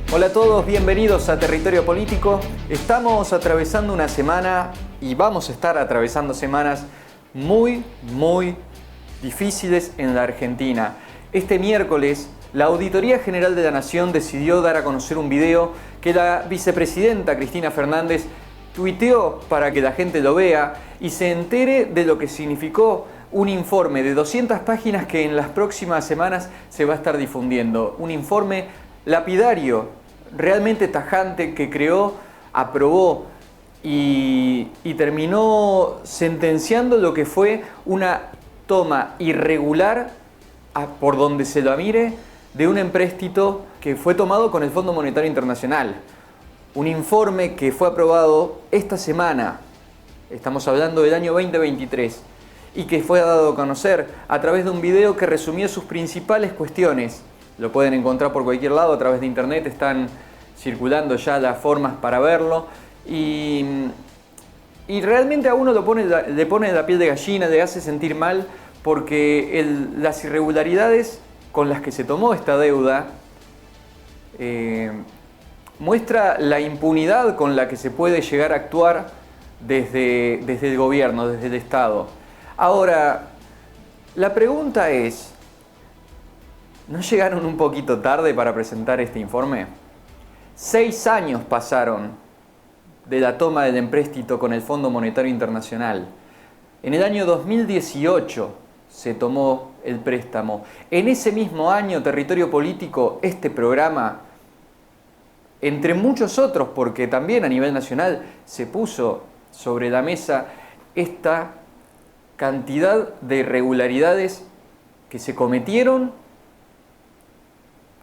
Hola a todos, bienvenidos a Territorio Político. Estamos atravesando una semana y vamos a estar atravesando semanas muy difíciles en la Argentina. Este miércoles, la Auditoría General de la Nación decidió dar a conocer un video que la vicepresidenta Cristina Fernández tuiteó para que la gente lo vea y se entere de lo que significó un informe de 200 páginas que en las próximas semanas se va a estar difundiendo. Un informe lapidario, realmente tajante, que creó, aprobó y terminó sentenciando lo que fue una toma irregular, por donde se lo mire, de un empréstito que fue tomado con el Fondo Monetario Internacional. Un informe que fue aprobado esta semana, estamos hablando del año 2023, y que fue dado a conocer a través de un video que resumió sus principales cuestiones. Lo pueden encontrar por cualquier lado, a través de internet están circulando ya las formas para verlo. Y realmente a uno le pone la piel de gallina, le hace sentir mal, porque las irregularidades con las que se tomó esta deuda muestra la impunidad con la que se puede llegar a actuar desde el gobierno, desde el Estado. Ahora, la pregunta es, ¿no llegaron un poquito tarde para presentar este informe? 6 años pasaron de la toma del empréstito con el Fondo Monetario Internacional. En el año 2018 se tomó el préstamo. En ese mismo año, Territorio Político, este programa, entre muchos otros, porque también a nivel nacional se puso sobre la mesa esta cantidad de irregularidades que se cometieron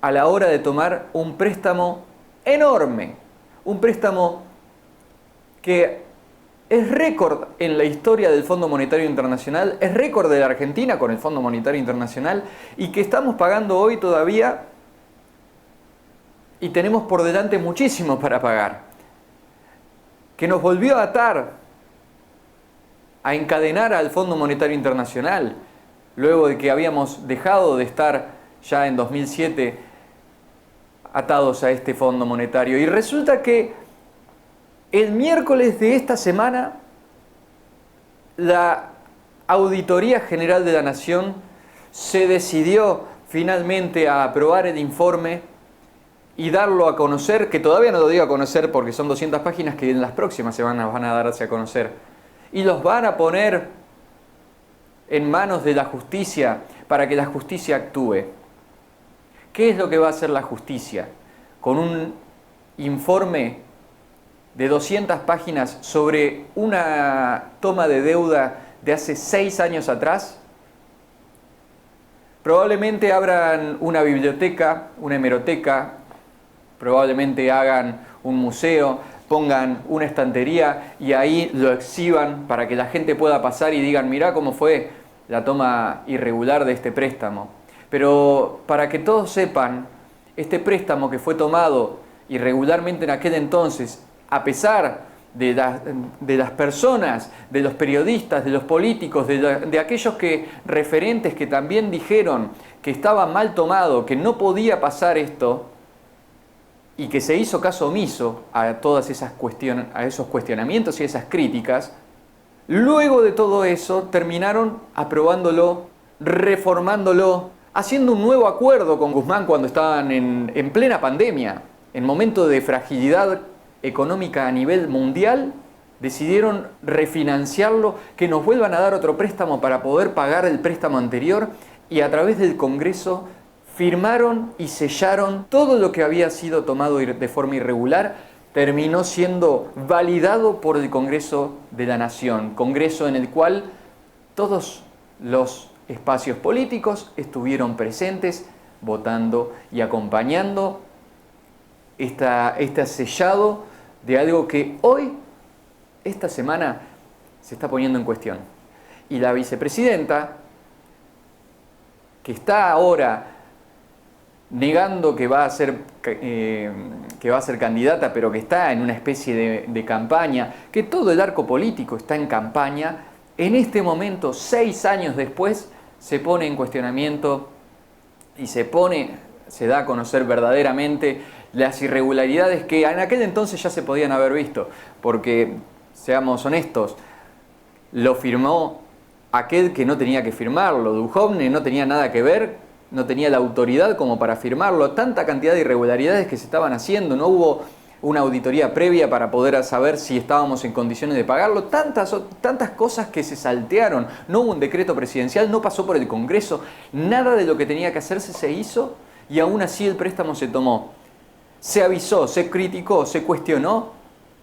a la hora de tomar un préstamo enorme, un préstamo que es récord en la historia del Fondo Monetario Internacional, es récord de la Argentina con el Fondo Monetario Internacional, y que estamos pagando hoy todavía y tenemos por delante muchísimo para pagar, que nos volvió a atar, a encadenar al Fondo Monetario Internacional, luego de que habíamos dejado de estar ya en 2007 atados a este Fondo Monetario. Y resulta que el miércoles de esta semana, la Auditoría General de la Nación se decidió finalmente a aprobar el informe y darlo a conocer, que todavía no lo digo a conocer porque son 200 páginas que en las próximas semanas van a darse a conocer. Y los van a poner en manos de la justicia para que la justicia actúe. ¿Qué es lo que va a hacer la justicia? Con un informe de 200 páginas sobre una toma de deuda de hace 6 años atrás. Probablemente abran una biblioteca, una hemeroteca, probablemente hagan un museo, pongan una estantería y ahí lo exhiban para que la gente pueda pasar y digan, mirá cómo fue la toma irregular de este préstamo. Pero para que todos sepan, este préstamo que fue tomado irregularmente en aquel entonces, a pesar de las personas, de los periodistas, de los políticos, de aquellos referentes que también dijeron que estaba mal tomado, que no podía pasar esto, y que se hizo caso omiso a todas esas a esos cuestionamientos y esas críticas, luego de todo eso terminaron aprobándolo, reformándolo, haciendo un nuevo acuerdo con Guzmán cuando estaban en plena pandemia, en momento de fragilidad económica a nivel mundial. Decidieron refinanciarlo, que nos vuelvan a dar otro préstamo para poder pagar el préstamo anterior, y a través del Congreso firmaron y sellaron todo lo que había sido tomado de forma irregular. Terminó siendo validado por el Congreso de la Nación, Congreso en el cual todos los espacios políticos estuvieron presentes, votando y acompañando este sellado de algo que hoy, esta semana, se está poniendo en cuestión. Y la vicepresidenta, que está ahora negando que va a ser candidata, pero que está en una especie de campaña, que todo el arco político está en campaña, en este momento, 6 años después, se pone en cuestionamiento y se da a conocer verdaderamente las irregularidades que en aquel entonces ya se podían haber visto, porque, seamos honestos, lo firmó aquel que no tenía que firmarlo. Duhovne no tenía nada que ver, no tenía la autoridad como para firmarlo. Tanta cantidad de irregularidades que se estaban haciendo, no hubo una auditoría previa para poder saber si estábamos en condiciones de pagarlo. Tantas cosas que se saltearon. No hubo un decreto presidencial, no pasó por el Congreso. Nada de lo que tenía que hacerse se hizo y aún así el préstamo se tomó. Se avisó, se criticó, se cuestionó.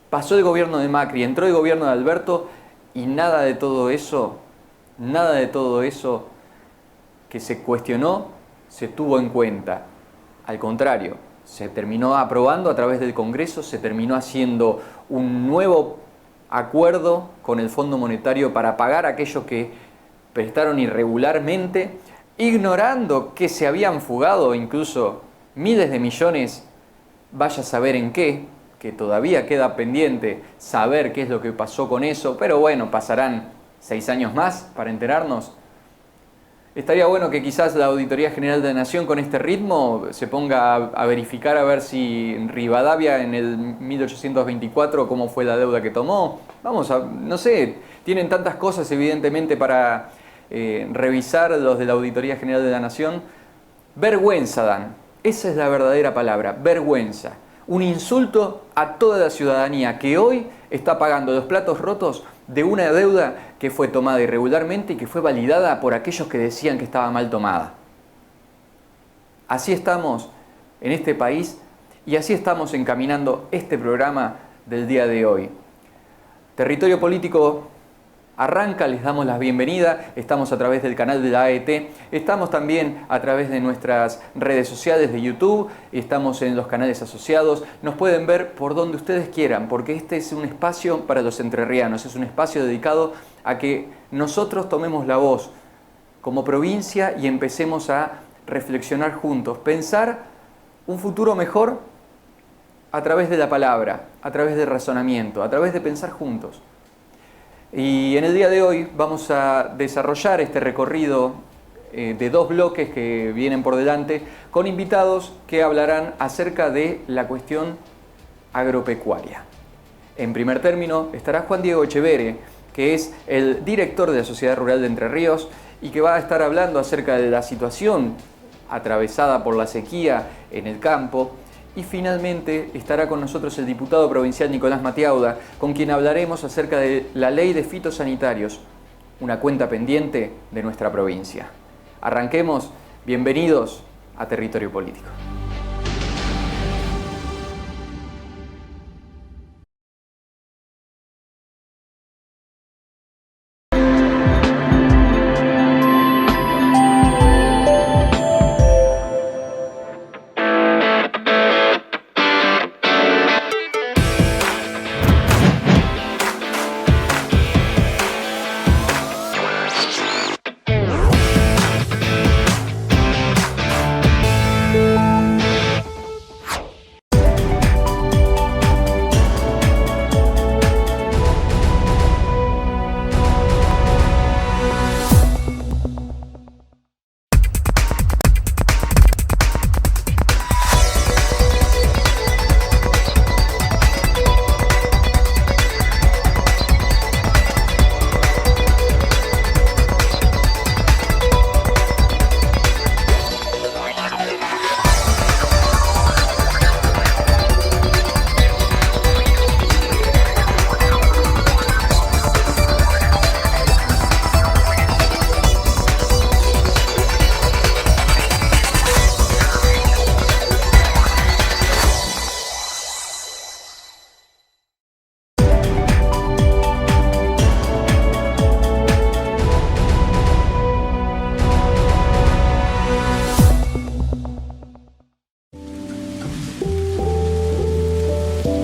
Pasó el gobierno de Macri, entró el gobierno de Alberto y nada de todo eso que se cuestionó se tuvo en cuenta. Al contrario, se terminó aprobando a través del Congreso, se terminó haciendo un nuevo acuerdo con el Fondo Monetario para pagar a aquellos que prestaron irregularmente, ignorando que se habían fugado incluso miles de millones, vaya a saber en qué, que todavía queda pendiente saber qué es lo que pasó con eso, pero bueno, pasarán 6 años más para enterarnos. Estaría bueno que quizás la Auditoría General de la Nación con este ritmo se ponga a verificar a ver si Rivadavia en el 1824 cómo fue la deuda que tomó. No sé, tienen tantas cosas evidentemente para revisar los de la Auditoría General de la Nación. Vergüenza dan, esa es la verdadera palabra, vergüenza. Un insulto a toda la ciudadanía que hoy está pagando los platos rotos de una deuda que fue tomada irregularmente y que fue validada por aquellos que decían que estaba mal tomada. Así estamos en este país y así estamos encaminando este programa del día de hoy. Territorio Político arranca, les damos la bienvenida, estamos a través del canal de la AET, estamos también a través de nuestras redes sociales de YouTube, estamos en los canales asociados, nos pueden ver por donde ustedes quieran, porque este es un espacio para los entrerrianos, es un espacio dedicado a que nosotros tomemos la voz como provincia y empecemos a reflexionar juntos, pensar un futuro mejor a través de la palabra, a través del razonamiento, a través de pensar juntos. Y en el día de hoy vamos a desarrollar este recorrido de 2 bloques que vienen por delante con invitados que hablarán acerca de la cuestión agropecuaria. En primer término estará Juan Diego Echevere, que es el director de la Sociedad Rural de Entre Ríos y que va a estar hablando acerca de la situación atravesada por la sequía en el campo. Y finalmente estará con nosotros el diputado provincial Nicolás Matiauda, con quien hablaremos acerca de la ley de fitosanitarios, una cuenta pendiente de nuestra provincia. Arranquemos, bienvenidos a Territorio Político.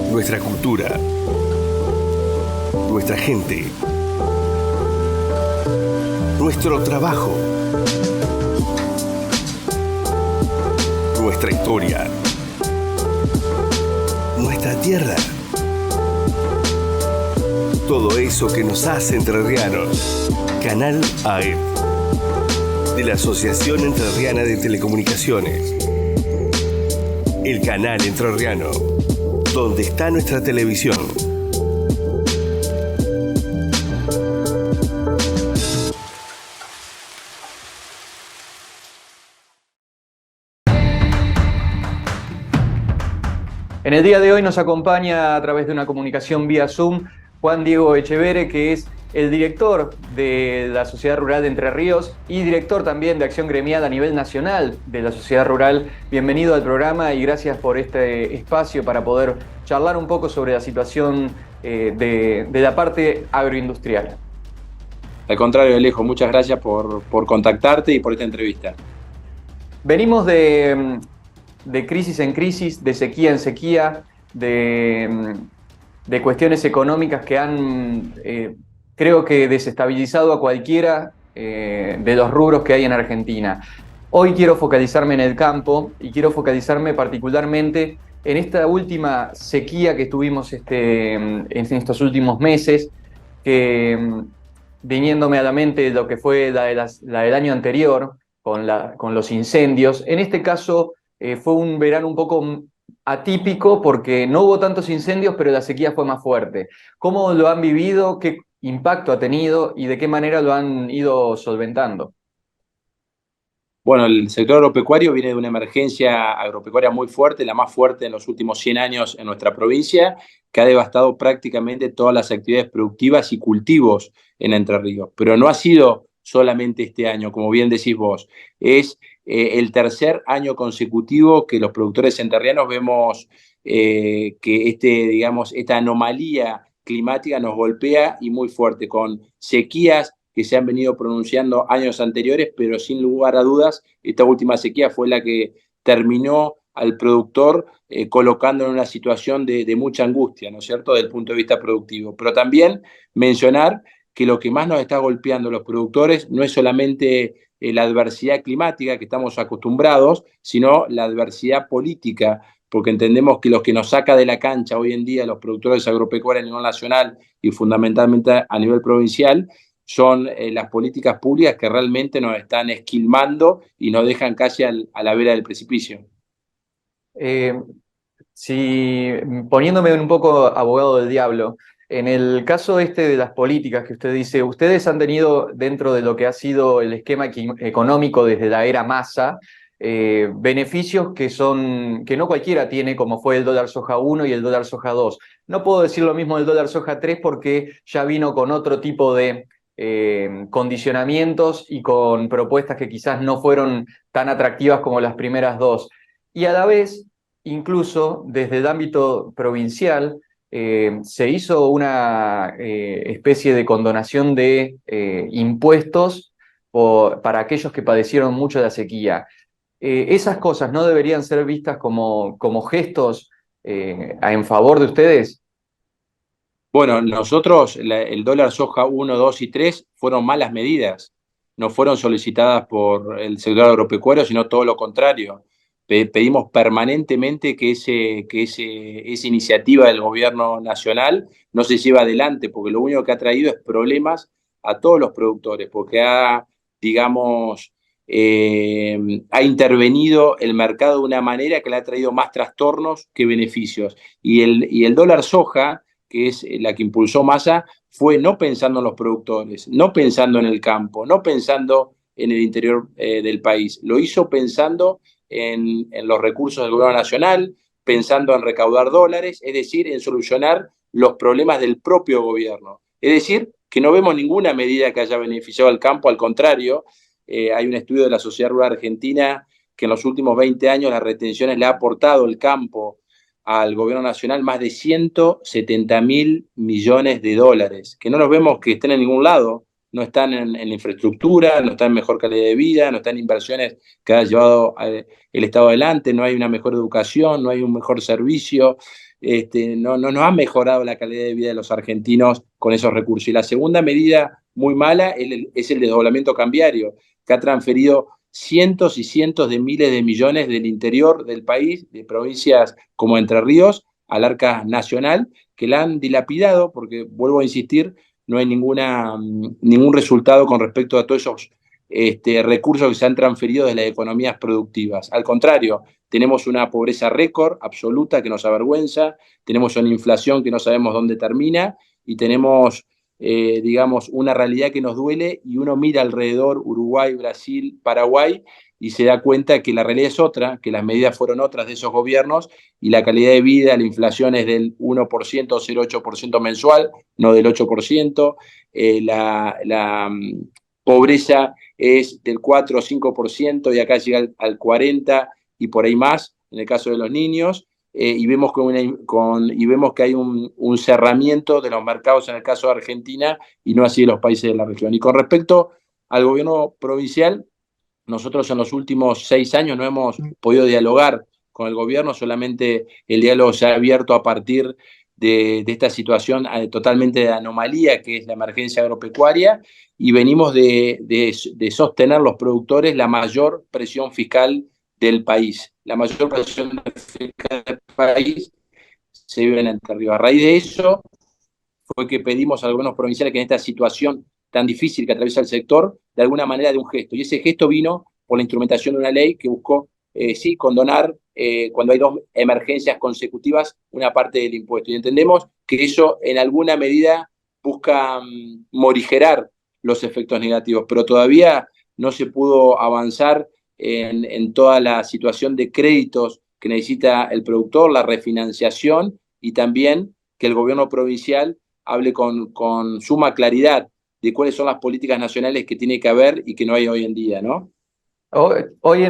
Nuestra cultura, nuestra gente, nuestro trabajo, nuestra historia, nuestra tierra. Todo eso que nos hace entrerrianos. Canal AET, de la Asociación Entrerriana de Telecomunicaciones. el canal entrerriano, donde está nuestra televisión. En el día de hoy nos acompaña a través de una comunicación vía Zoom Juan Diego Echevere, que es el director de la Sociedad Rural de Entre Ríos y director también de Acción Gremial a nivel nacional de la Sociedad Rural. Bienvenido al programa y gracias por este espacio para poder charlar un poco sobre la situación de la parte agroindustrial. Al contrario, Alejo, muchas gracias por contactarte y por esta entrevista. Venimos de crisis en crisis, de sequía en sequía, de cuestiones económicas que han, creo que, desestabilizado a cualquiera de los rubros que hay en Argentina. Hoy quiero focalizarme en el campo y quiero focalizarme particularmente en esta última sequía que tuvimos en estos últimos meses, que viniéndome a la mente lo que fue la del año anterior, con los incendios. En este caso fue un verano un poco atípico porque no hubo tantos incendios, pero la sequía fue más fuerte. ¿Cómo lo han vivido? ¿Qué impacto ha tenido? ¿Y de qué manera lo han ido solventando? Bueno, el sector agropecuario viene de una emergencia agropecuaria muy fuerte, la más fuerte en los últimos 100 años en nuestra provincia, que ha devastado prácticamente todas las actividades productivas y cultivos en Entre Ríos. Pero no ha sido solamente este año, como bien decís vos, es el tercer año consecutivo que los productores entrerrianos vemos que digamos, esta anomalía climática nos golpea y muy fuerte, con sequías que se han venido pronunciando años anteriores, pero sin lugar a dudas, esta última sequía fue la que terminó al productor colocando en una situación de mucha angustia, ¿no es cierto?, desde el punto de vista productivo. Pero también mencionar que lo que más nos está golpeando a los productores no es solamente la adversidad climática que estamos acostumbrados, sino la adversidad política, porque entendemos que lo que nos saca de la cancha hoy en día los productores agropecuarios a nivel nacional y fundamentalmente a nivel provincial son las políticas públicas que realmente nos están esquilmando y nos dejan casi a la vera del precipicio. Si poniéndome un poco abogado del diablo, en el caso de las políticas que usted dice, ustedes han tenido dentro de lo que ha sido el esquema económico desde la era Massa, beneficios que no cualquiera tiene, como fue el dólar soja 1 y el dólar soja 2. No puedo decir lo mismo del dólar soja 3 porque ya vino con otro tipo de condicionamientos y con propuestas que quizás no fueron tan atractivas como las primeras dos. Y a la vez, incluso desde el ámbito provincial, se hizo una especie de condonación de impuestos para aquellos que padecieron mucho de la sequía. ¿Esas cosas no deberían ser vistas como gestos en favor de ustedes? Bueno, nosotros, el dólar soja 1, 2 y 3 fueron malas medidas, no fueron solicitadas por el sector agropecuario, sino todo lo contrario. Pedimos permanentemente que esa iniciativa del gobierno nacional no se lleve adelante, porque lo único que ha traído es problemas a todos los productores, porque digamos, ha intervenido el mercado de una manera que le ha traído más trastornos que beneficios. Y el dólar soja, que es la que impulsó Massa, fue no pensando en los productores, no pensando en el campo, no pensando en el interior del país. Lo hizo pensando en los recursos del gobierno nacional, pensando en recaudar dólares, es decir, en solucionar los problemas del propio gobierno. Es decir, que no vemos ninguna medida que haya beneficiado al campo, al contrario, hay un estudio de la Sociedad Rural Argentina que en los últimos 20 años las retenciones le ha aportado el campo al gobierno nacional más de 170.000 millones de dólares, que no los vemos que estén en ningún lado, no están en infraestructura, no están en mejor calidad de vida, no están en inversiones que haya llevado el Estado adelante, no hay una mejor educación, no hay un mejor servicio, no ha mejorado la calidad de vida de los argentinos con esos recursos. Y la segunda medida muy mala es el desdoblamiento cambiario, que ha transferido cientos y cientos de miles de millones del interior del país, de provincias como Entre Ríos, al arca nacional, que la han dilapidado, porque, vuelvo a insistir, no hay ningún resultado con respecto a todos esos recursos que se han transferido de las economías productivas. Al contrario, tenemos una pobreza récord absoluta que nos avergüenza, tenemos una inflación que no sabemos dónde termina y tenemos, digamos, una realidad que nos duele y uno mira alrededor Uruguay, Brasil, Paraguay y se da cuenta que la realidad es otra, que las medidas fueron otras de esos gobiernos y la calidad de vida, la inflación es del 1% o 0,8% mensual, no del 8%, pobreza es del 4 o 5% y acá llega al 40% y por ahí más, en el caso de los niños, y vemos que hay un cerramiento de los mercados en el caso de Argentina y no así de los países de la región. Y con respecto al gobierno provincial, nosotros en los últimos 6 años no hemos podido dialogar con el gobierno, solamente el diálogo se ha abierto a partir de esta situación totalmente de anomalía que es la emergencia agropecuaria y venimos de sostener los productores la mayor presión fiscal del país. La mayor presión fiscal del país se vive en Entre Ríos. A raíz de eso fue que pedimos a algunos provinciales que en esta situación tan difícil que atraviesa el sector, de alguna manera de un gesto. Y ese gesto vino por la instrumentación de una ley que buscó, sí, condonar cuando hay 2 emergencias consecutivas una parte del impuesto. Y entendemos que eso en alguna medida busca morigerar los efectos negativos, pero todavía no se pudo avanzar en toda la situación de créditos que necesita el productor, la refinanciación y también que el gobierno provincial hable con suma claridad de cuáles son las políticas nacionales que tiene que haber y que no hay hoy en día, ¿no? Hoy,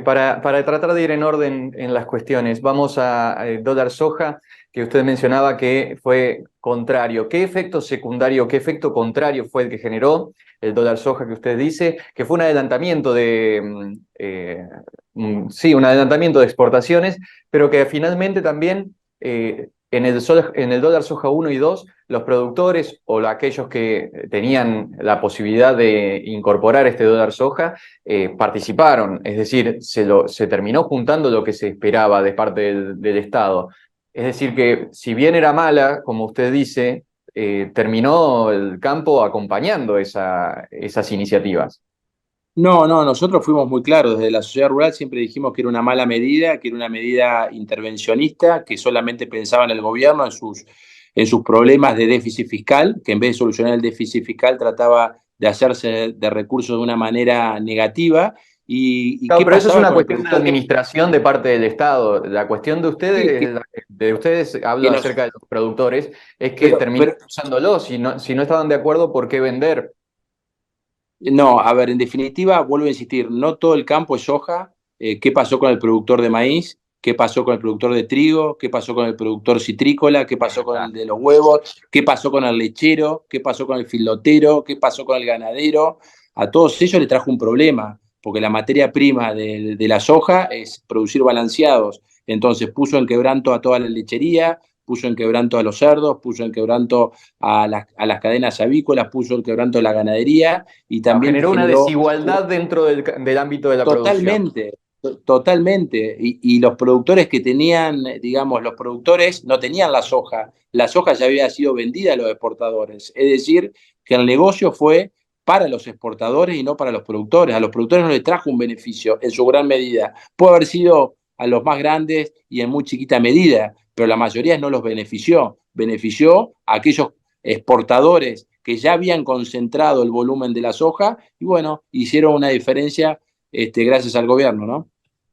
para tratar de ir en orden en las cuestiones, vamos a dólar soja, que usted mencionaba que fue contrario. ¿Qué efecto secundario, qué efecto contrario fue el que generó el dólar soja que usted dice? Que fue un adelantamiento sí, un adelantamiento de exportaciones, pero que finalmente también en el dólar soja 1 y 2 los productores o aquellos que tenían la posibilidad de incorporar este dólar soja participaron, es decir, se terminó juntando lo que se esperaba de parte del Estado. Es decir, que si bien era mala, como usted dice, terminó el campo acompañando esas iniciativas. No, no, nosotros fuimos muy claros. Desde la sociedad rural siempre dijimos que era una mala medida, que era una medida intervencionista, que solamente pensaba en el gobierno, en sus problemas de déficit fiscal, que en vez de solucionar el déficit fiscal trataba de hacerse de recursos de una manera negativa. ¿Y Claro, qué pero eso es pasaba una con el cuestión de productor? administración de parte del Estado. La cuestión Sí, de ustedes, que hablo nos, acerca de los productores, es que pero terminaron usándolo. Si no estaban de acuerdo, ¿por qué vender? no, a ver, en definitiva, vuelvo a insistir, no todo el campo es soja. ¿Qué pasó con el productor de maíz? ¿Qué pasó con el productor de trigo? ¿Qué pasó con el productor citrícola? ¿Qué pasó con el de los huevos? ¿Qué pasó con el lechero? ¿Qué pasó con el filotero? ¿Qué pasó con el ganadero? A todos ellos les trajo un problema, porque la materia prima de la soja es producir balanceados. Entonces puso en quebranto a toda la lechería, puso en quebranto a los cerdos, puso en quebranto a las cadenas avícolas, puso en quebranto a la ganadería y Claro, también generó una generó desigualdad dentro del ámbito de la producción. totalmente, totalmente. Y los productores que tenían, digamos, los productores no tenían la soja ya había sido vendida a los exportadores. Es decir, que el negocio fue para los exportadores y no para los productores. A los productores no les trajo un beneficio en su gran medida. Puede haber sido a los más grandes y en muy chiquita medida, pero la mayoría no los benefició. Benefició a aquellos exportadores que ya habían concentrado el volumen de la soja y bueno, hicieron una diferencia gracias al gobierno, ¿no?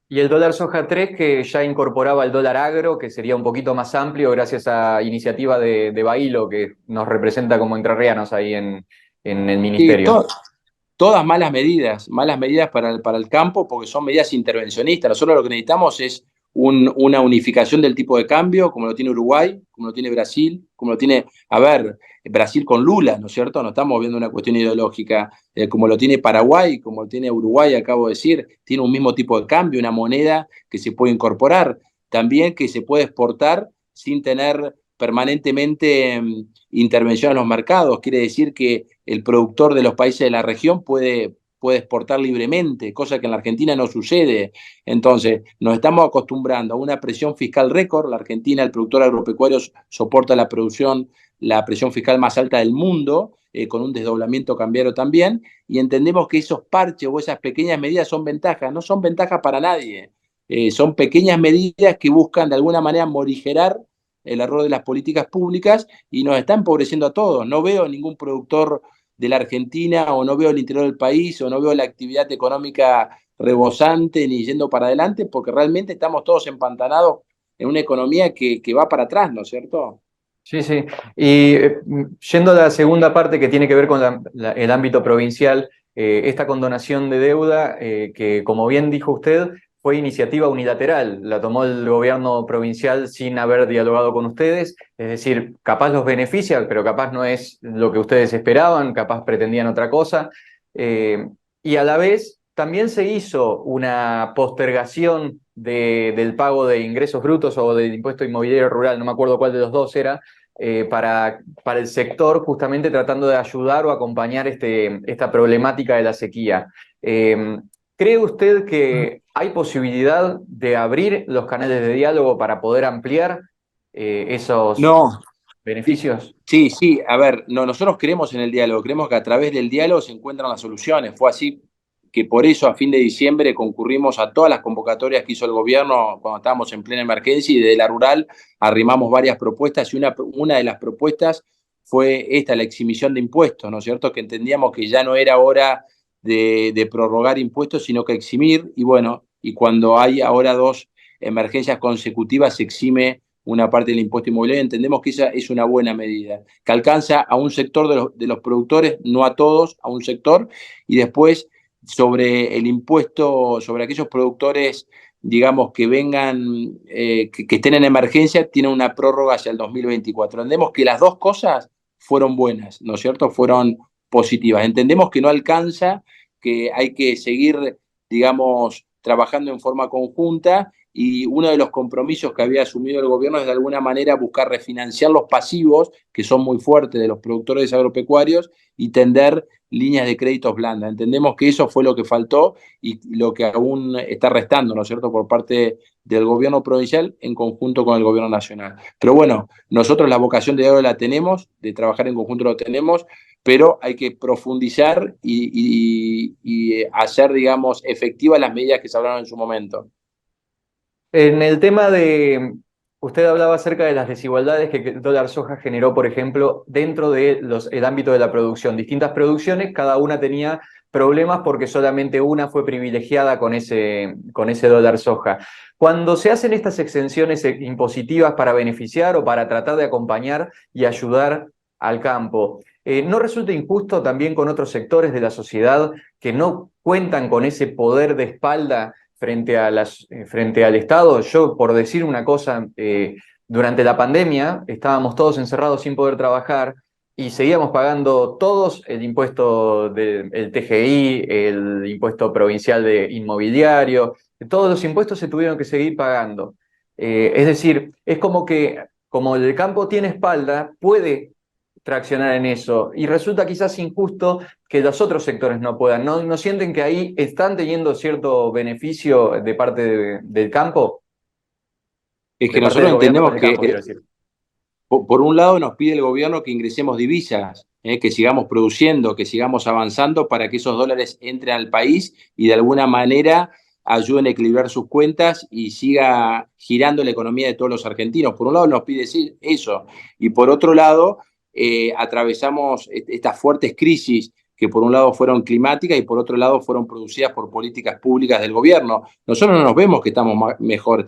Y el dólar soja 3 que ya incorporaba el dólar agro, que sería un poquito más amplio gracias a iniciativa de Bailo, que nos representa como entrerrianos ahí en el Sí, ministerio. todas malas medidas para el campo, porque son medidas intervencionistas. Nosotros lo que necesitamos es una unificación del tipo de cambio, como lo tiene Uruguay, como lo tiene Brasil, como lo tiene, a ver, Brasil con Lula, ¿no es cierto? No estamos viendo una cuestión ideológica, como lo tiene Paraguay, como lo tiene Uruguay, acabo de decir, tiene un mismo tipo de cambio, una moneda que se puede incorporar, también que se puede exportar sin tener permanentemente intervención en los mercados. Quiere decir que el productor de los países de la región puede exportar libremente, cosa que en la Argentina no sucede. Entonces, nos estamos acostumbrando a una presión fiscal récord. La Argentina, el productor agropecuario, soporta la presión fiscal más alta del mundo con un desdoblamiento cambiario también, y entendemos que esos parches o esas pequeñas medidas son ventajas, no son ventajas para nadie. Son pequeñas medidas que buscan de alguna manera morigerar el error de las políticas públicas y nos está empobreciendo a todos. No veo ningún productor de la Argentina o no veo el interior del país o no veo la actividad económica rebosante ni yendo para adelante porque realmente estamos todos empantanados en una economía que va para atrás, ¿no es cierto? Sí, sí. Y yendo a la segunda parte que tiene que ver con el ámbito provincial, esta condonación de deuda, que como bien dijo usted, fue iniciativa unilateral, la tomó el gobierno provincial sin haber dialogado con ustedes, es decir, capaz los beneficia, pero capaz no es lo que ustedes esperaban, capaz pretendían otra cosa. Eh, y a la vez también se hizo una postergación del pago de ingresos brutos o del impuesto inmobiliario rural, no me acuerdo cuál de los dos era, para el sector, justamente tratando de ayudar o acompañar esta problemática de la sequía. ¿Cree usted que hay posibilidad de abrir los canales de diálogo para poder ampliar esos No, beneficios? sí, sí, a ver, no, nosotros creemos en el diálogo, creemos que a través del diálogo se encuentran las soluciones. Fue así que por eso a fin de diciembre concurrimos a todas las convocatorias que hizo el gobierno cuando estábamos en plena emergencia y de la rural arrimamos varias propuestas y una de las propuestas fue esta, la exhibición de impuestos, ¿no es cierto? Que entendíamos que ya no era hora de prorrogar impuestos, sino que eximir y bueno, y cuando hay ahora dos emergencias consecutivas se exime una parte del impuesto inmobiliario, entendemos que esa es una buena medida, que alcanza a un sector de los productores, no a todos, a un sector, y después sobre el impuesto, sobre aquellos productores, digamos, que vengan, que estén en emergencia, tiene una prórroga hacia el 2024. Entendemos que las dos cosas fueron buenas, ¿no es cierto? Fueron positivas. Entendemos que no alcanza, que hay que seguir, digamos, trabajando en forma conjunta y uno de los compromisos que había asumido el gobierno es de alguna manera buscar refinanciar los pasivos, que son muy fuertes de los productores agropecuarios, y tender líneas de créditos blandas. Entendemos que eso fue lo que faltó y lo que aún está restando, ¿no es cierto?, por parte del gobierno provincial en conjunto con el gobierno nacional. Pero bueno, nosotros la vocación de ahora la tenemos, de trabajar en conjunto lo tenemos, pero hay que profundizar y hacer, digamos, efectivas las medidas que se hablaron en su momento. En el tema de, usted hablaba acerca de las desigualdades que el dólar soja generó, por ejemplo, dentro de el ámbito de la producción. Distintas producciones, cada una tenía problemas porque solamente una fue privilegiada con ese dólar soja. Cuando se hacen estas exenciones impositivas para beneficiar o para tratar de acompañar y ayudar al campo, ¿no resulta injusto también con otros sectores de la sociedad que no cuentan con ese poder de espalda frente al Estado? Yo, por decir una cosa, durante la pandemia estábamos todos encerrados sin poder trabajar y seguíamos pagando todos el impuesto del TGI, el impuesto provincial de inmobiliario, todos los impuestos se tuvieron que seguir pagando. Es decir, es como que como el campo tiene espalda, puede traccionar en eso y resulta quizás injusto que los otros sectores no puedan. ¿No sienten que ahí están teniendo cierto beneficio de parte del campo? Es De que parte del nosotros gobierno con entendemos el que campo, quiero decir. por un lado nos pide el gobierno que ingresemos divisas, que sigamos produciendo, que sigamos avanzando para que esos dólares entren al país y de alguna manera ayuden a equilibrar sus cuentas y siga girando la economía de todos los argentinos. Por un lado nos pide eso y por otro lado atravesamos estas fuertes crisis que por un lado fueron climáticas y por otro lado fueron producidas por políticas públicas del gobierno. Nosotros no nos vemos que estamos mejor,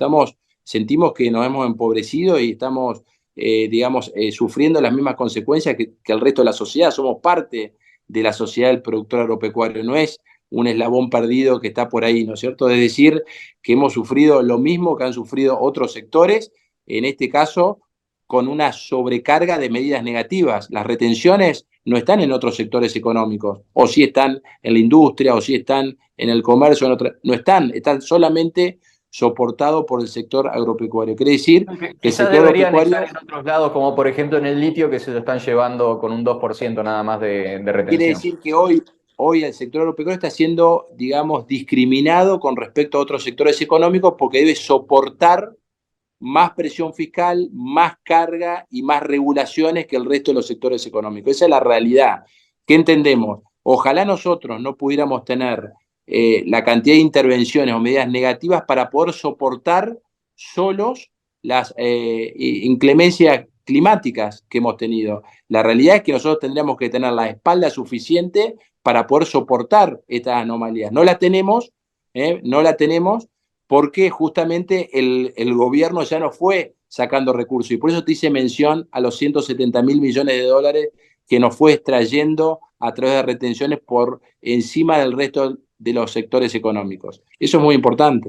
sentimos que nos hemos empobrecido y estamos digamos, sufriendo las mismas consecuencias que el resto de la sociedad. Somos parte de la sociedad del productor agropecuario, no es un eslabón perdido que está por ahí, ¿no es cierto? Es decir, que hemos sufrido lo mismo que han sufrido otros sectores, en este caso con una sobrecarga de medidas negativas. Las retenciones no están en otros sectores económicos, o sí están en la industria, o sí están en el comercio, no están solamente soportado por el sector agropecuario. Quiere decir que el Quizás sector deberían agropecuario estar en otros lados, como por ejemplo en el litio, que se lo están llevando con un 2% nada más de quiere retención. decir que hoy el sector agropecuario está siendo, digamos, discriminado con respecto a otros sectores económicos porque debe soportar más presión fiscal, más carga y más regulaciones que el resto de los sectores económicos. Esa es la realidad. ¿Qué entendemos? Ojalá nosotros no pudiéramos tener la cantidad de intervenciones o medidas negativas para poder soportar solos las inclemencias climáticas que hemos tenido. La realidad es que nosotros tendríamos que tener la espalda suficiente para poder soportar estas anomalías. No la tenemos, no la tenemos porque justamente el gobierno ya no fue sacando recursos y por eso te hice mención a los 170.000 millones de dólares que nos fue extrayendo a través de retenciones por encima del resto de los sectores económicos. Eso es muy importante.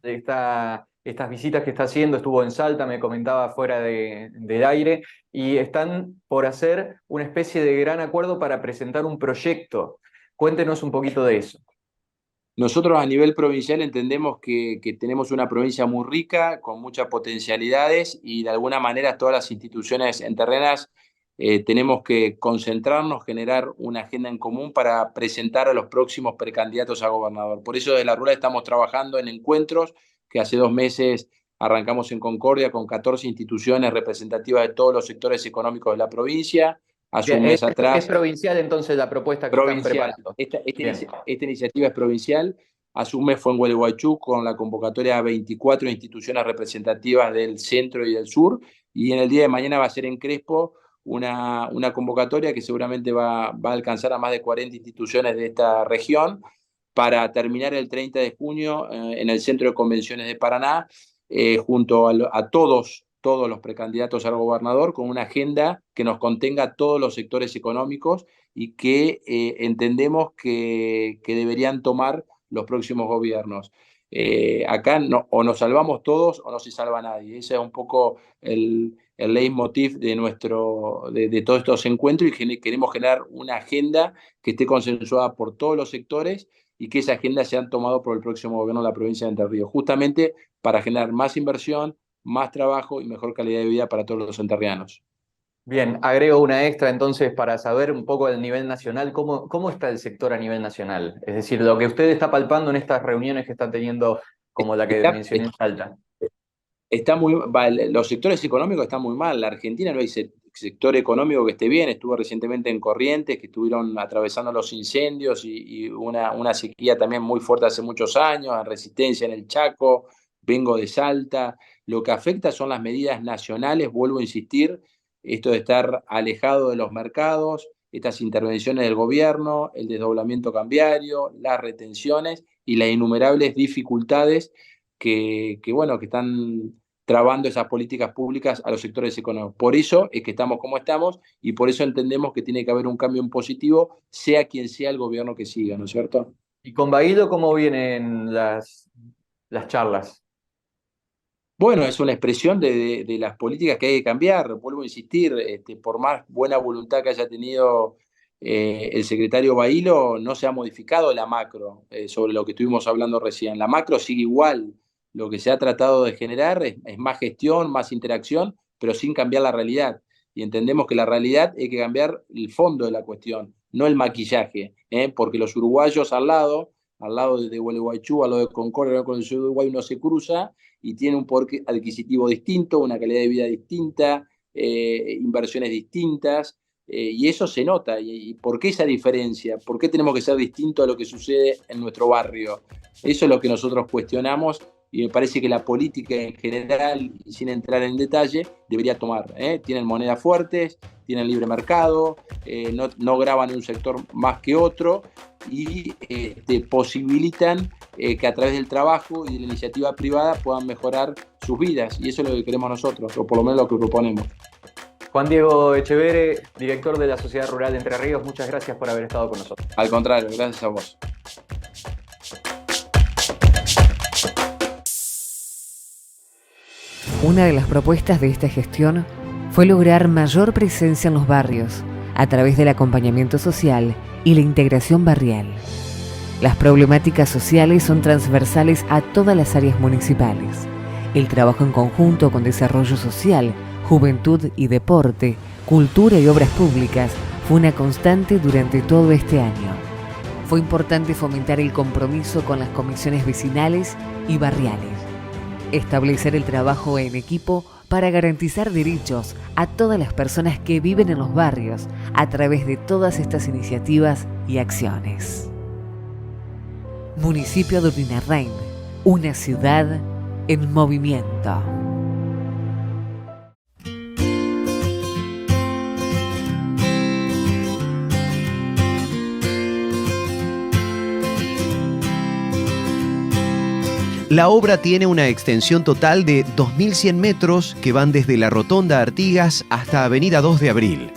Estas visitas que está haciendo, estuvo en Salta, me comentaba fuera del aire, y están por hacer una especie de gran acuerdo para presentar un proyecto. Cuéntenos un poquito de eso. Nosotros a nivel provincial entendemos que tenemos una provincia muy rica, con muchas potencialidades y de alguna manera todas las instituciones enterrenas tenemos que concentrarnos, generar una agenda en común para presentar a los próximos precandidatos a gobernador. Por eso desde la Rural estamos trabajando en encuentros que hace 2 meses arrancamos en Concordia con 14 instituciones representativas de todos los sectores económicos de la provincia. Hace un mes atrás. Es provincial entonces la propuesta que están preparando. Esta iniciativa es provincial. Hace un mes fue en Gualeguaychú con la convocatoria a 24 instituciones representativas del centro y del sur. Y en el día de mañana va a ser en Crespo una convocatoria que seguramente va a alcanzar a más de 40 instituciones de esta región para terminar el 30 de junio en el Centro de Convenciones de Paraná, junto a todos los precandidatos al gobernador, con una agenda que nos contenga todos los sectores económicos y que entendemos que deberían tomar los próximos gobiernos. Acá o nos salvamos todos o no se salva nadie. Ese es un poco el leitmotiv de todos estos encuentros y queremos generar una agenda que esté consensuada por todos los sectores y que esa agenda sea tomada por el próximo gobierno de la provincia de Entre Ríos, justamente para generar más inversión, más trabajo y mejor calidad de vida para todos los entrerrianos. Bien, agrego una extra entonces para saber un poco del nivel nacional, ¿cómo está el sector a nivel nacional? Es decir, lo que usted está palpando en estas reuniones que están teniendo, como la que mencioné en Salta. Los sectores económicos están muy mal. La Argentina no hay sector económico que esté bien. Estuve recientemente en Corrientes, que estuvieron atravesando los incendios y una sequía también muy fuerte hace muchos años, en Resistencia en el Chaco, vengo de Salta. Lo que afecta son las medidas nacionales, vuelvo a insistir, esto de estar alejado de los mercados, estas intervenciones del gobierno, el desdoblamiento cambiario, las retenciones y las innumerables dificultades que están trabando esas políticas públicas a los sectores económicos. Por eso es que estamos como estamos y por eso entendemos que tiene que haber un cambio en positivo, sea quien sea el gobierno que siga, ¿no es cierto? ¿Y con Baguido cómo vienen las charlas? Bueno, es una expresión de las políticas que hay que cambiar. Vuelvo a insistir, por más buena voluntad que haya tenido el secretario Bailo, no se ha modificado la macro sobre lo que estuvimos hablando recién. La macro sigue igual. Lo que se ha tratado de generar es más gestión, más interacción, pero sin cambiar la realidad. Y entendemos que la realidad hay que cambiar el fondo de la cuestión, no el maquillaje, porque los uruguayos al lado de Gualeguaychú, al lado de Concordia, con el sur de Uruguay uno se cruza y tiene un poder adquisitivo distinto, una calidad de vida distinta, inversiones distintas, y eso se nota. ¿Y por qué esa diferencia? ¿Por qué tenemos que ser distintos a lo que sucede en nuestro barrio? Eso es lo que nosotros cuestionamos y me parece que la política en general, sin entrar en detalle, debería tomar. Tienen monedas fuertes, tienen libre mercado, no graban un sector más que otro y posibilitan que a través del trabajo y de la iniciativa privada puedan mejorar sus vidas. Y eso es lo que queremos nosotros, o por lo menos lo que proponemos. Juan Diego Echeverre, director de la Sociedad Rural de Entre Ríos, muchas gracias por haber estado con nosotros. Al contrario, gracias a vos. Una de las propuestas de esta gestión fue lograr mayor presencia en los barrios a través del acompañamiento social y la integración barrial. Las problemáticas sociales son transversales a todas las áreas municipales. El trabajo en conjunto con desarrollo social, juventud y deporte, cultura y obras públicas fue una constante durante todo este año. Fue importante fomentar el compromiso con las comisiones vecinales y barriales. Establecer el trabajo en equipo para garantizar derechos a todas las personas que viven en los barrios a través de todas estas iniciativas y acciones. Municipio de Urdinarrain, una ciudad en movimiento. La obra tiene una extensión total de 2.100 metros que van desde la Rotonda Artigas hasta Avenida 2 de Abril.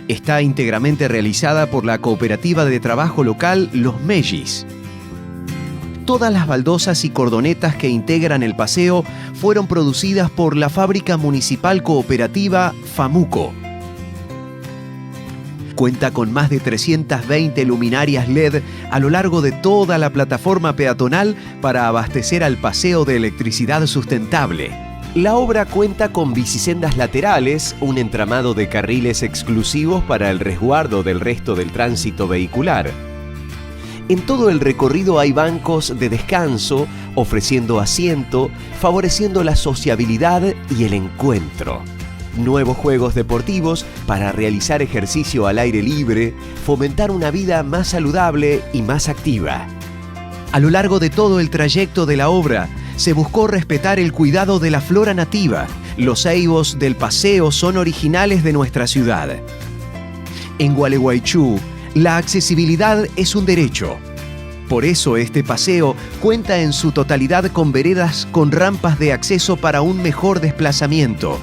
Está íntegramente realizada por la cooperativa de trabajo local Los Mellis. Todas las baldosas y cordonetas que integran el paseo fueron producidas por la fábrica municipal cooperativa FAMUCO. Cuenta con más de 320 luminarias LED a lo largo de toda la plataforma peatonal para abastecer al paseo de electricidad sustentable. La obra cuenta con bicisendas laterales, un entramado de carriles exclusivos para el resguardo del resto del tránsito vehicular. En todo el recorrido hay bancos de descanso, ofreciendo asiento, favoreciendo la sociabilidad y el encuentro. Nuevos juegos deportivos para realizar ejercicio al aire libre, fomentar una vida más saludable y más activa. A lo largo de todo el trayecto de la obra, se buscó respetar el cuidado de la flora nativa. Los ceibos del paseo son originales de nuestra ciudad. En Gualeguaychú, la accesibilidad es un derecho. Por eso este paseo cuenta en su totalidad con veredas con rampas de acceso para un mejor desplazamiento.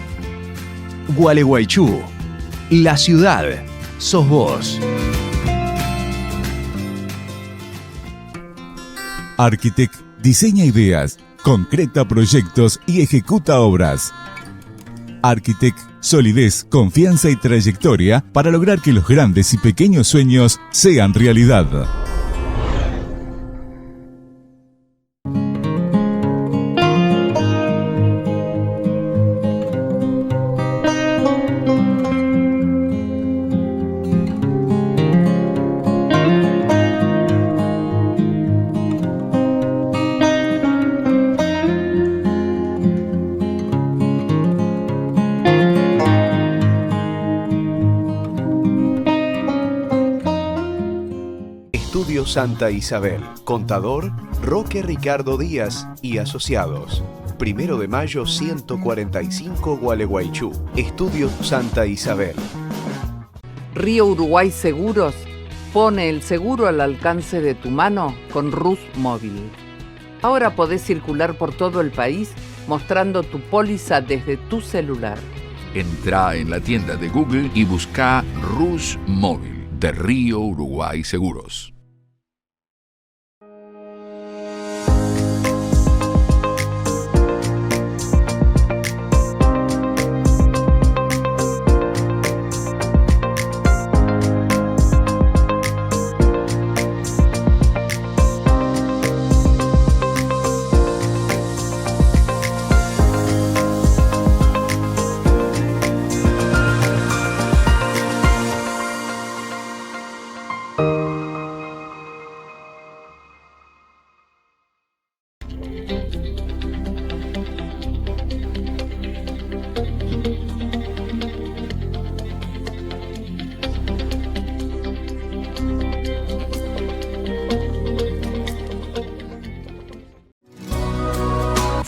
Gualeguaychú, la ciudad, sos vos. Architect diseña ideas, concreta proyectos y ejecuta obras. Architect, solidez, confianza y trayectoria para lograr que los grandes y pequeños sueños sean realidad. Estudio Santa Isabel. Contador Roque Ricardo Díaz y Asociados. 1 de mayo 145 Gualeguaychú. Estudio Santa Isabel. Río Uruguay Seguros pone el seguro al alcance de tu mano con Rus Móvil. Ahora podés circular por todo el país mostrando tu póliza desde tu celular. Entrá en la tienda de Google y busca Rus Móvil de Río Uruguay Seguros.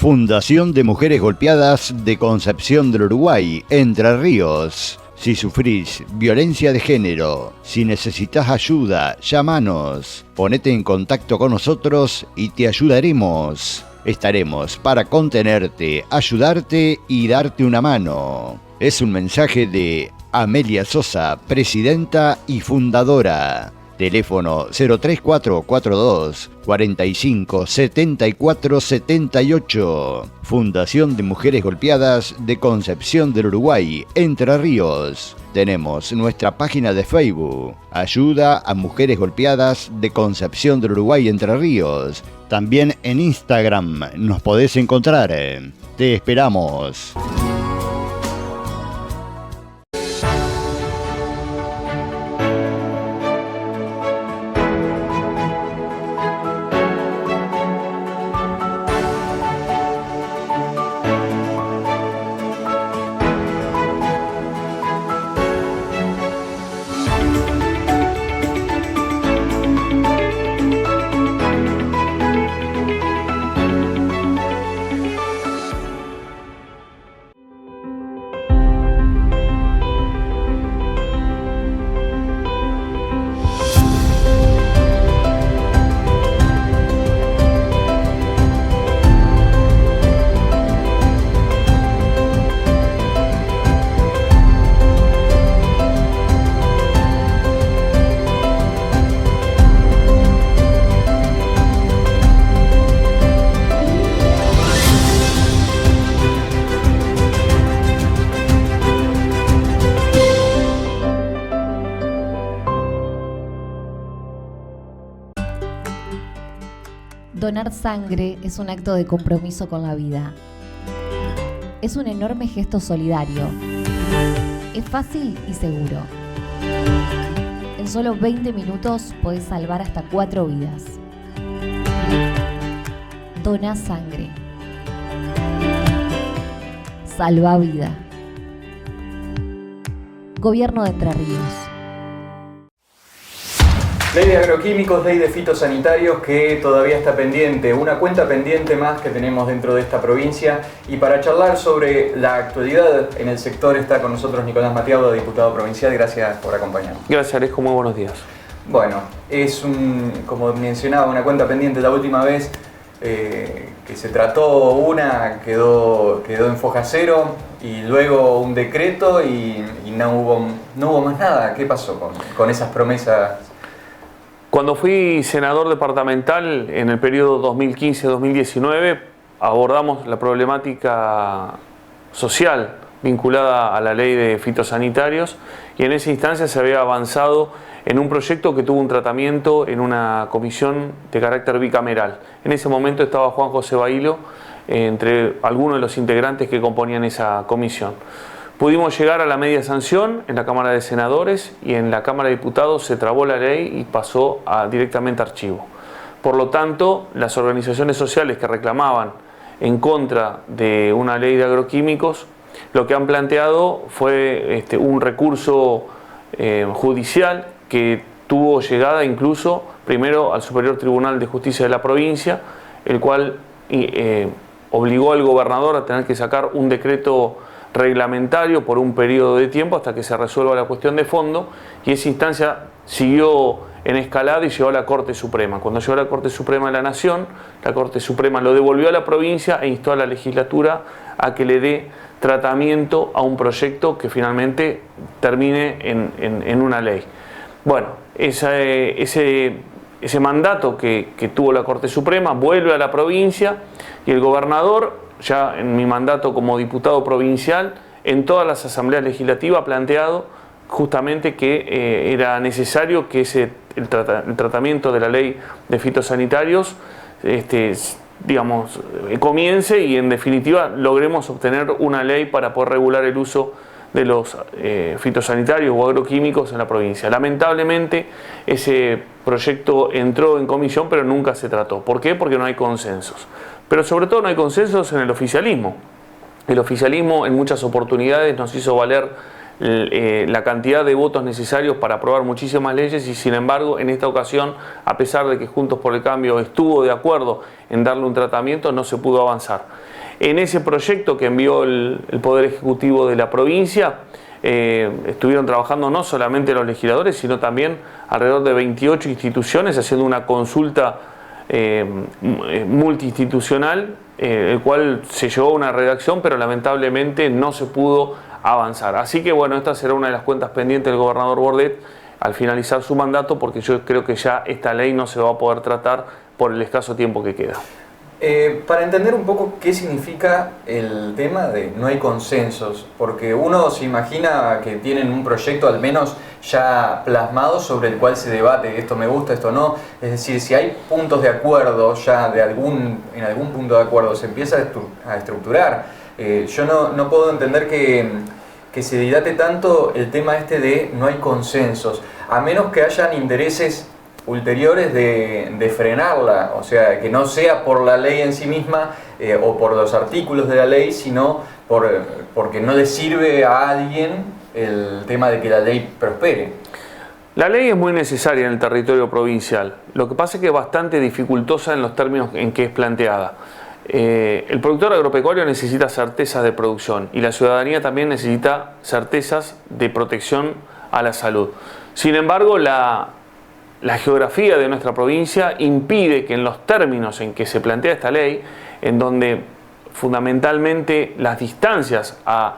Fundación de Mujeres Golpeadas de Concepción del Uruguay, Entre Ríos. Si sufrís violencia de género, si necesitas ayuda, llámanos. Ponete en contacto con nosotros y te ayudaremos. Estaremos para contenerte, ayudarte y darte una mano. Es un mensaje de Amelia Sosa, presidenta y fundadora. Teléfono 03442 45 74 78. Fundación de Mujeres Golpeadas de Concepción del Uruguay, Entre Ríos. Tenemos nuestra página de Facebook, Ayuda a Mujeres Golpeadas de Concepción del Uruguay, Entre Ríos. También en Instagram nos podés encontrar. Te esperamos. Donar sangre es un acto de compromiso con la vida. Es un enorme gesto solidario. Es fácil y seguro. En solo 20 minutos podés salvar hasta 4 vidas. Dona sangre. Salva vida. Gobierno de Entre Ríos. Ley de agroquímicos, ley de fitosanitarios que todavía está pendiente, una cuenta pendiente más que tenemos dentro de esta provincia. Y para charlar sobre la actualidad en el sector está con nosotros Nicolás Matiauda, diputado provincial. Gracias por acompañarnos. Gracias, Alejo. Muy buenos días. Bueno, es como mencionaba, una cuenta pendiente. La última vez que se trató quedó en foja cero, y luego un decreto y no hubo más nada. ¿Qué pasó con esas promesas? Cuando fui senador departamental en el periodo 2015-2019, abordamos la problemática social vinculada a la ley de fitosanitarios, y en esa instancia se había avanzado en un proyecto que tuvo un tratamiento en una comisión de carácter bicameral. En ese momento estaba Juan José Bailo entre algunos de los integrantes que componían esa comisión. Pudimos llegar a la media sanción en la Cámara de Senadores, y en la Cámara de Diputados se trabó la ley y pasó directamente a archivo. Por lo tanto, las organizaciones sociales que reclamaban en contra de una ley de agroquímicos, lo que han planteado fue un recurso judicial que tuvo llegada incluso primero al Superior Tribunal de Justicia de la provincia, el cual obligó al gobernador a tener que sacar un decreto reglamentario por un periodo de tiempo hasta que se resuelva la cuestión de fondo, y esa instancia siguió en escalada y llegó a la Corte Suprema. Cuando llegó a la Corte Suprema de la Nación, la Corte Suprema lo devolvió a la provincia e instó a la legislatura a que le dé tratamiento a un proyecto que finalmente termine en una ley. Bueno, ese mandato que tuvo la Corte Suprema vuelve a la provincia, y el gobernador, ya en mi mandato como diputado provincial, en todas las asambleas legislativas ha planteado justamente que era necesario que el tratamiento de la ley de fitosanitarios comience, y en definitiva logremos obtener una ley para poder regular el uso de los fitosanitarios o agroquímicos en la provincia. Lamentablemente ese proyecto entró en comisión, pero nunca se trató. ¿Por qué? Porque no hay consensos. Pero sobre todo no hay consensos en el oficialismo. El oficialismo en muchas oportunidades nos hizo valer la cantidad de votos necesarios para aprobar muchísimas leyes, y sin embargo en esta ocasión, a pesar de que Juntos por el Cambio estuvo de acuerdo en darle un tratamiento, no se pudo avanzar. En ese proyecto que envió el Poder Ejecutivo de la provincia, estuvieron trabajando no solamente los legisladores, sino también alrededor de 28 instituciones haciendo una consulta multiinstitucional, el cual se llevó a una redacción, pero lamentablemente no se pudo avanzar. Así que bueno, esta será una de las cuentas pendientes del gobernador Bordet al finalizar su mandato, porque yo creo que ya esta ley no se va a poder tratar por el escaso tiempo que queda. Para entender un poco qué significa el tema de no hay consensos, porque uno se imagina que tienen un proyecto al menos ya plasmado sobre el cual se debate, esto me gusta, esto no, es decir, si hay puntos de acuerdo ya en algún punto de acuerdo se empieza a estructurar. Yo no puedo entender que se dilate tanto el tema de no hay consensos, a menos que hayan intereses ulteriores de frenarla, o sea, que no sea por la ley en sí misma o por los artículos de la ley, sino porque no le sirve a alguien el tema de que la ley prospere. La ley es muy necesaria en el territorio provincial, lo que pasa es que es bastante dificultosa en los términos en que es planteada. El productor agropecuario necesita certezas de producción, y la ciudadanía también necesita certezas de protección a la salud. Sin embargo, la geografía de nuestra provincia impide que en los términos en que se plantea esta ley, en donde fundamentalmente las distancias a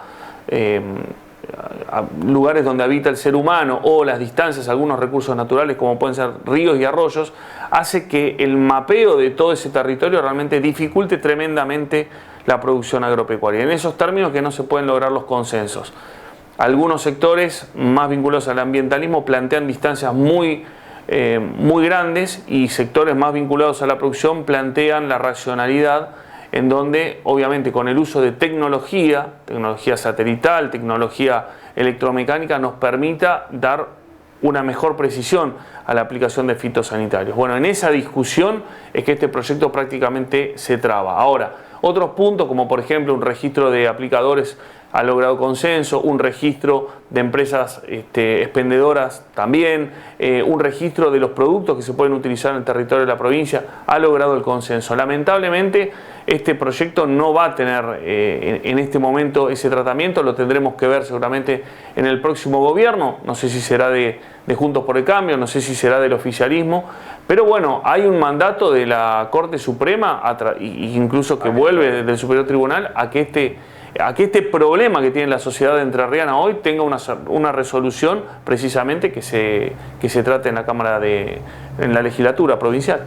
lugares donde habita el ser humano, o las distancias a algunos recursos naturales como pueden ser ríos y arroyos, hace que el mapeo de todo ese territorio realmente dificulte tremendamente la producción agropecuaria. En esos términos que no se pueden lograr los consensos. Algunos sectores más vinculados al ambientalismo plantean distancias muy muy grandes, y sectores más vinculados a la producción plantean la racionalidad en donde obviamente con el uso de tecnología satelital, tecnología electromecánica, nos permita dar una mejor precisión a la aplicación de fitosanitarios. Bueno, en esa discusión es que este proyecto prácticamente se traba. Ahora, otros puntos como por ejemplo un registro de aplicadores ha logrado consenso, un registro de empresas expendedoras también, un registro de los productos que se pueden utilizar en el territorio de la provincia ha logrado el consenso. Lamentablemente este proyecto no va a tener en este momento ese tratamiento, lo tendremos que ver seguramente en el próximo gobierno, no sé si será de Juntos por el Cambio, no sé si será del oficialismo, pero bueno, hay un mandato de la Corte Suprema, incluso que vuelve del Superior Tribunal, a que este problema que tiene la sociedad entrerriana hoy tenga una resolución precisamente que se trate en la Cámara en la legislatura provincial.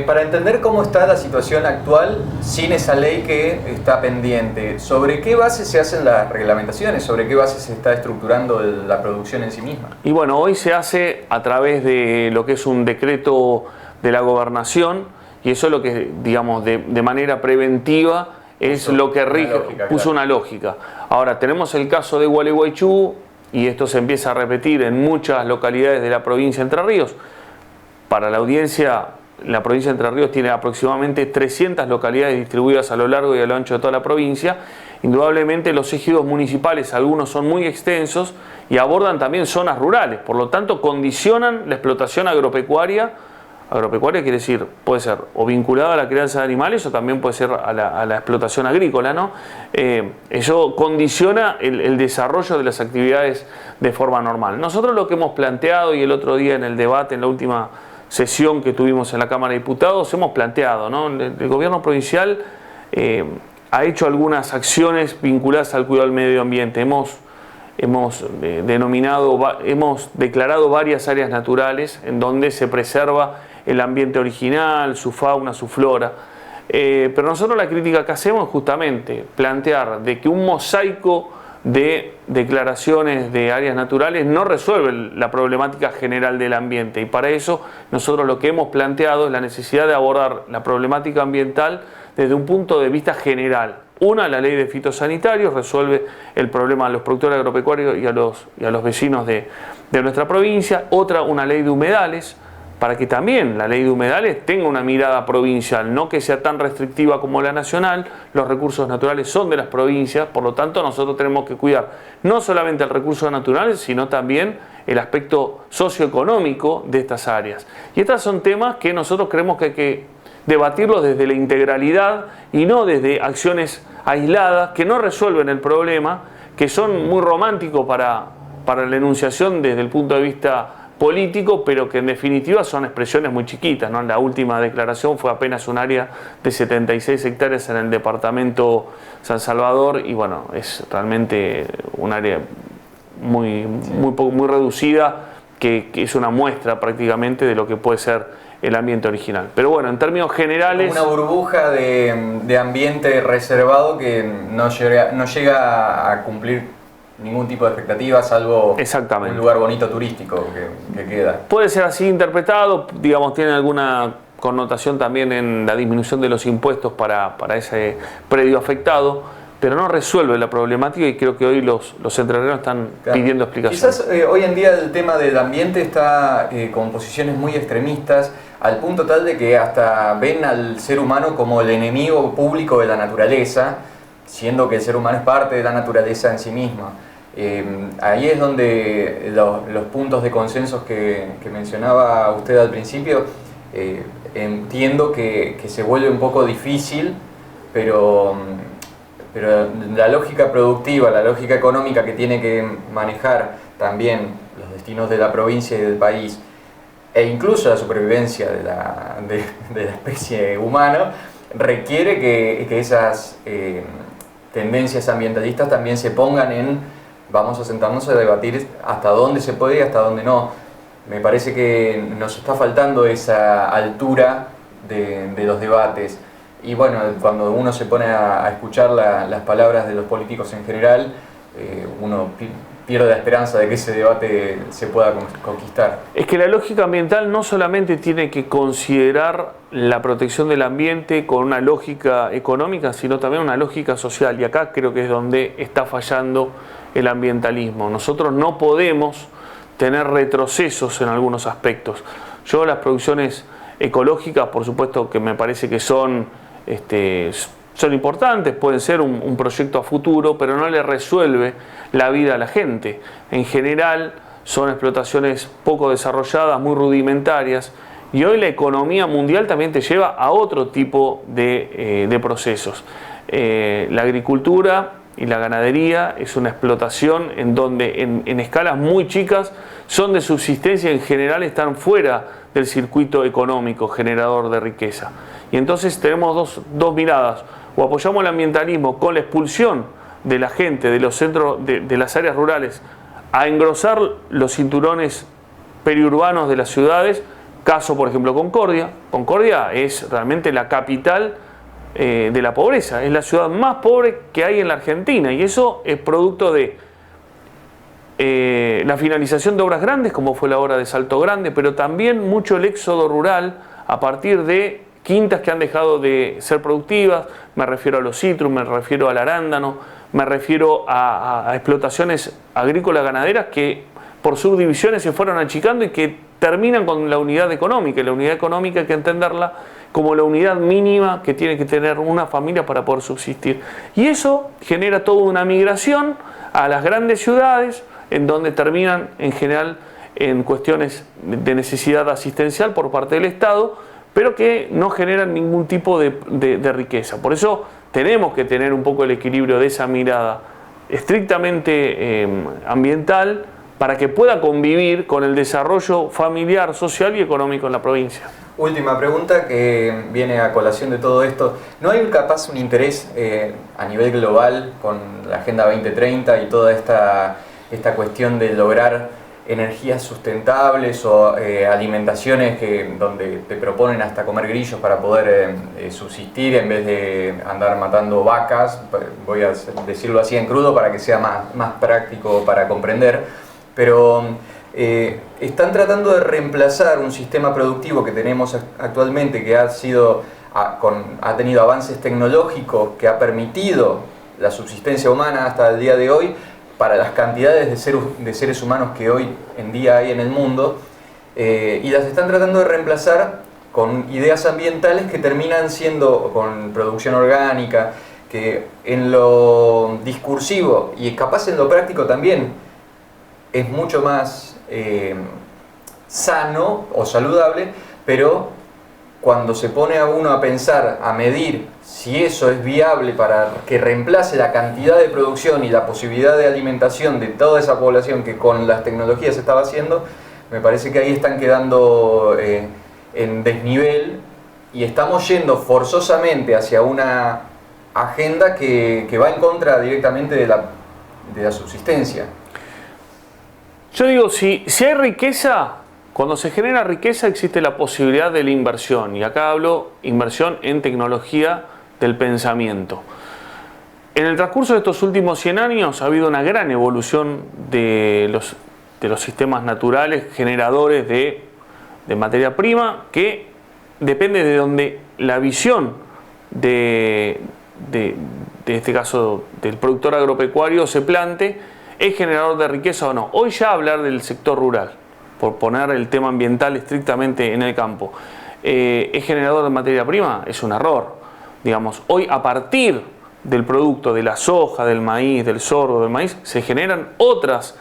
Para entender cómo está la situación actual sin esa ley que está pendiente, ¿sobre qué base se hacen las reglamentaciones? ¿Sobre qué base se está estructurando la producción en sí misma? Y bueno, hoy se hace a través de lo que es un decreto de la gobernación, y eso es lo que, digamos, de manera preventiva es lo que rige, puso una lógica. Ahora, tenemos el caso de Gualeguaychú, y esto se empieza a repetir en muchas localidades de la provincia de Entre Ríos. Para la audiencia, la provincia de Entre Ríos tiene aproximadamente 300 localidades distribuidas a lo largo y a lo ancho de toda la provincia. Indudablemente los ejidos municipales, algunos son muy extensos y abordan también zonas rurales, por lo tanto condicionan la explotación agropecuaria. Agropecuaria quiere decir, puede ser o vinculada a la crianza de animales o también puede ser a la explotación agrícola, ¿no? Eso condiciona el desarrollo de las actividades de forma normal. Nosotros lo que hemos planteado, y el otro día en el debate, en la última sesión que tuvimos en la Cámara de Diputados, hemos planteado, ¿no? El gobierno provincial ha hecho algunas acciones vinculadas al cuidado del medio ambiente. Hemos declarado varias áreas naturales en donde se preserva el ambiente original, su fauna, su flora. Pero nosotros la crítica que hacemos es justamente plantear de que un mosaico de declaraciones de áreas naturales no resuelve la problemática general del ambiente, y para eso nosotros lo que hemos planteado es la necesidad de abordar la problemática ambiental desde un punto de vista general. Una, la ley de fitosanitarios resuelve el problema a los productores agropecuarios y a los vecinos de nuestra provincia. Otra, una ley de humedales, para que también la ley de humedales tenga una mirada provincial, no que sea tan restrictiva como la nacional. Los recursos naturales son de las provincias, por lo tanto nosotros tenemos que cuidar no solamente el recurso natural, sino también el aspecto socioeconómico de estas áreas. Y estos son temas que nosotros creemos que hay que debatirlos desde la integralidad y no desde acciones aisladas que no resuelven el problema, que son muy románticos para la enunciación desde el punto de vista político, pero que en definitiva son expresiones muy chiquitas, ¿no? La última declaración fue apenas un área de 76 hectáreas en el departamento San Salvador, y bueno, es realmente un área muy reducida, que es una muestra prácticamente de lo que puede ser el ambiente original. Pero bueno, en términos generales... Una burbuja de ambiente reservado que no llega a cumplir ningún tipo de expectativa, salvo un lugar bonito turístico que queda. Puede ser así interpretado, digamos, tiene alguna connotación también en la disminución de los impuestos para ese predio afectado, pero no resuelve la problemática, y creo que hoy los entrerrianos están pidiendo explicaciones. Quizás hoy en día el tema del ambiente está con posiciones muy extremistas, al punto tal de que hasta ven al ser humano como el enemigo público de la naturaleza, siendo que el ser humano es parte de la naturaleza en sí misma. Ahí es donde los puntos de consenso que mencionaba usted al principio, entiendo que se vuelve un poco difícil, pero la lógica productiva, la lógica económica que tiene que manejar también los destinos de la provincia y del país, e incluso la supervivencia de la especie humana, requiere que esas tendencias ambientalistas también se pongan vamos a sentarnos a debatir hasta dónde se puede y hasta dónde no. Me parece que nos está faltando esa altura de los debates. Y bueno, cuando uno se pone a escuchar las palabras de los políticos en general, uno pierde la esperanza de que ese debate se pueda conquistar. Es que la lógica ambiental no solamente tiene que considerar la protección del ambiente con una lógica económica, sino también una lógica social. Y acá creo que es donde está fallando el ambientalismo. Nosotros no podemos tener retrocesos en algunos aspectos. Yo las producciones ecológicas, por supuesto que me parece que son importantes, pueden ser un proyecto a futuro, pero no le resuelve la vida a la gente. En general son explotaciones poco desarrolladas, muy rudimentarias, y hoy la economía mundial también te lleva a otro tipo de procesos. La agricultura y la ganadería es una explotación en donde en escalas muy chicas son de subsistencia y en general están fuera del circuito económico generador de riqueza. Y entonces tenemos dos miradas: o apoyamos el ambientalismo con la expulsión de la gente de los centros, de las áreas rurales, a engrosar los cinturones periurbanos de las ciudades, caso por ejemplo Concordia. Concordia es realmente la capital de la pobreza, es la ciudad más pobre que hay en la Argentina, y eso es producto de la finalización de obras grandes, como fue la obra de Salto Grande, pero también mucho el éxodo rural a partir de quintas que han dejado de ser productivas. Me refiero a los citrus, me refiero al arándano, me refiero a explotaciones agrícolas ganaderas que por subdivisiones se fueron achicando y que terminan con la unidad económica. Y la unidad económica hay que entenderla como la unidad mínima que tiene que tener una familia para poder subsistir. Y eso genera toda una migración a las grandes ciudades, en donde terminan en general en cuestiones de necesidad asistencial por parte del Estado, pero que no generan ningún tipo de riqueza. Por eso tenemos que tener un poco el equilibrio de esa mirada estrictamente ambiental para que pueda convivir con el desarrollo familiar, social y económico en la provincia. Última pregunta que viene a colación de todo esto. ¿No hay capaz un interés a nivel global con la Agenda 2030 y toda esta cuestión de lograr energías sustentables o alimentaciones donde te proponen hasta comer grillos para poder subsistir en vez de andar matando vacas? Voy a decirlo así en crudo para que sea más práctico para comprender, pero están tratando de reemplazar un sistema productivo que tenemos actualmente, que ha tenido avances tecnológicos, que ha permitido la subsistencia humana hasta el día de hoy, para las cantidades de seres humanos que hoy en día hay en el mundo, y las están tratando de reemplazar con ideas ambientales que terminan siendo con producción orgánica, que en lo discursivo y capaz en lo práctico también es mucho más sano o saludable, pero cuando se pone a uno a pensar, a medir si eso es viable para que reemplace la cantidad de producción y la posibilidad de alimentación de toda esa población que con las tecnologías se estaba haciendo, me parece que ahí están quedando en desnivel y estamos yendo forzosamente hacia una agenda que va en contra directamente de la subsistencia. Yo digo, si hay riqueza, cuando se genera riqueza existe la posibilidad de la inversión, y acá hablo inversión en tecnología del pensamiento. En el transcurso de estos últimos 100 años ha habido una gran evolución de los sistemas naturales generadores de materia prima, que depende de donde la visión de este caso del productor agropecuario se plante, es generador de riqueza o no. Hoy ya hablar del sector rural, por poner el tema ambiental estrictamente en el campo, es generador de materia prima, es un error. Digamos, hoy a partir del producto de la soja, del maíz, del sorgo, del maíz, se generan otros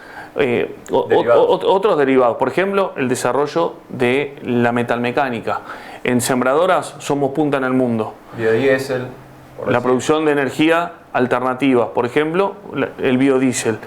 derivados. Por ejemplo, el desarrollo de la metalmecánica. En sembradoras somos punta en el mundo. Biodiesel. La producción de energía alternativa, por ejemplo, el biodiesel.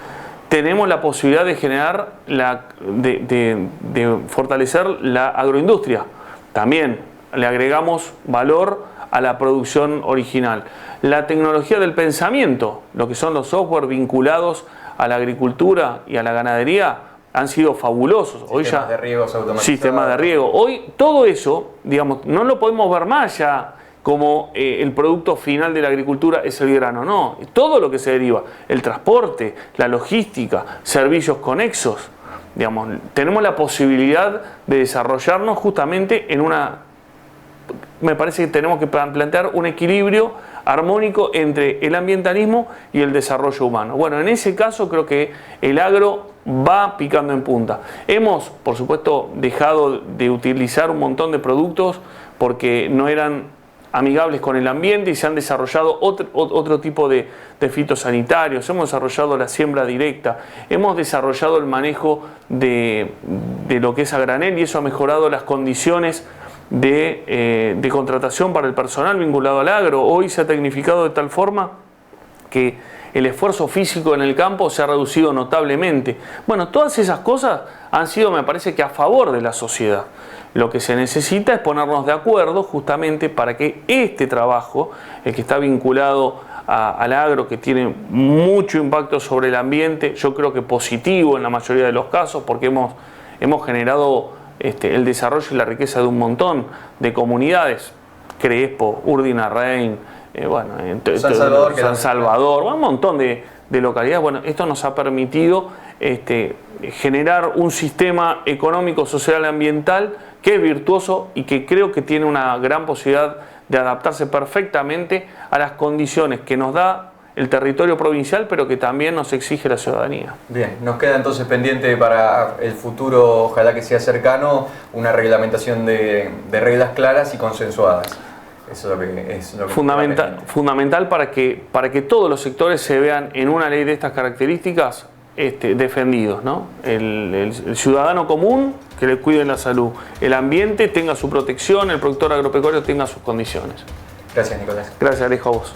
Tenemos la posibilidad de generar, de fortalecer la agroindustria. También le agregamos valor a la producción original. La tecnología del pensamiento, lo que son los software vinculados a la agricultura y a la ganadería, han sido fabulosos. Sistemas de riego automatizados. Sistemas de riego. Hoy todo eso, digamos, no lo podemos ver más ya como el producto final de la agricultura es el grano. No, todo lo que se deriva, el transporte, la logística, servicios conexos. Digamos, tenemos la posibilidad de desarrollarnos justamente en una... Me parece que tenemos que plantear un equilibrio armónico entre el ambientalismo y el desarrollo humano. Bueno, en ese caso creo que el agro va picando en punta. Hemos, por supuesto, dejado de utilizar un montón de productos porque no eran amigables con el ambiente y se han desarrollado otro tipo de fitosanitarios. Hemos desarrollado la siembra directa, hemos desarrollado el manejo de lo que es a granel y eso ha mejorado las condiciones de contratación para el personal vinculado al agro. Hoy se ha tecnificado de tal forma que el esfuerzo físico en el campo se ha reducido notablemente. Bueno, todas esas cosas han sido, me parece, que a favor de la sociedad. Lo que se necesita es ponernos de acuerdo justamente para que este trabajo, el que está vinculado al agro, que tiene mucho impacto sobre el ambiente, yo creo que positivo en la mayoría de los casos, porque hemos generado el desarrollo y la riqueza de un montón de comunidades, Crespo, Urdinarrain, San Salvador, un montón de localidades. Bueno, esto nos ha permitido generar un sistema económico, social y ambiental que es virtuoso y que creo que tiene una gran posibilidad de adaptarse perfectamente a las condiciones que nos da el territorio provincial, pero que también nos exige la ciudadanía. Bien, nos queda entonces pendiente para el futuro, ojalá que sea cercano, una reglamentación de reglas claras y consensuadas. Eso es lo que fundamental para que todos los sectores se vean en una ley de estas características defendidos, ¿no? El ciudadano común que le cuide la salud, el ambiente tenga su protección, el productor agropecuario tenga sus condiciones. Gracias, Nicolás. Gracias, Alejo, a vos.